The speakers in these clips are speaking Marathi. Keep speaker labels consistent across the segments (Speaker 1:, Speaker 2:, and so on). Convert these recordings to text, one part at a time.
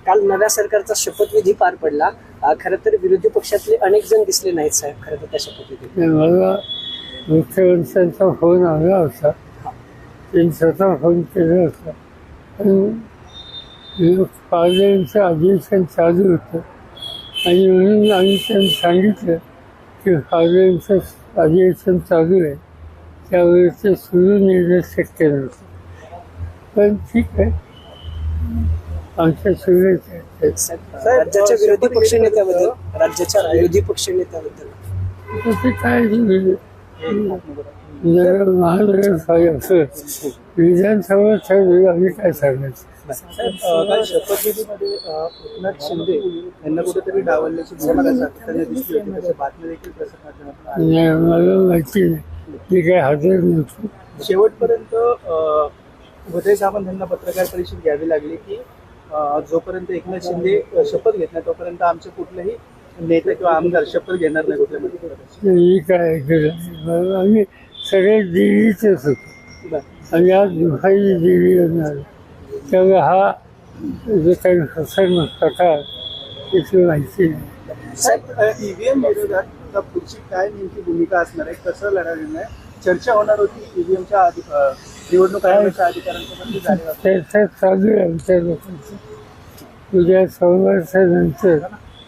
Speaker 1: काल नव्या सरकारचा शपथविधी पार पडला. खरं तर विरोधी पक्षातले अनेक जण दिसले नाहीत साहेब खरं तर त्या शपथविधी.
Speaker 2: मला मुख्यमंत्र्यांचा फोन आला होता, त्यांनी स्वतः फोन केला होता. पण पार्लमेंटचं अधिवेशन चालू होतं आणि म्हणून आम्ही त्यांनी सांगितलं की पार्लमेंटचं अधिवेशन चालू आहे, त्यावेळी ते सुरू नेणं शक्य नव्हतं. पण ठीक आहे, आमच्या सुरेच आहे.
Speaker 1: राज्याच्या विरोधी पक्षनेत्याबद्दल
Speaker 2: ते काय जर महानगरपालिका असं विधानसभा ठरली, आम्ही काय सांगायचं.
Speaker 3: काल शपथविधीमध्ये एकनाथ शिंदे यांना कुठेतरी डावलल्याची भूमिका सातत्याने दिसली होती. त्याच्या बातम्या देखील प्रसारमाध्यमातून आल्या.
Speaker 2: नाही, मला माहिती नाही, मी काय हजर नव्हतो.
Speaker 3: शेवटपर्यंत उदय सामंत यांना पत्रकार परिषद घ्यावी लागली की जोपर्यंत एकनाथ शिंदे शपथ घेत नाही तोपर्यंत आमचे कुठलेही नेते किंवा आमदार शपथ घेणार नाही कुठल्या मंत्रिपदाची.
Speaker 2: मी काय केलं, आम्ही सगळे दिल्लीतच होतो आणि आज दुपारी दिल्ली येणार. त्यामुळे हा जो काही फसवणूक प्रकार त्याची माहिती नाही.
Speaker 3: साहेब, ईव्हीएम विरोधात आता पुढची काय नेमकी भूमिका असणार आहे, कसं लढवणार आहे? चर्चा होणार होती ईव्हीएमच्या निवडणूक आयोगाच्या अधिकाऱ्यांसोबत झाली.
Speaker 2: त्याचं चालू आहे आमच्या लोकांचं. उद्या सोमवारच्या नंतर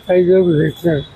Speaker 2: काही लोक भेटणार.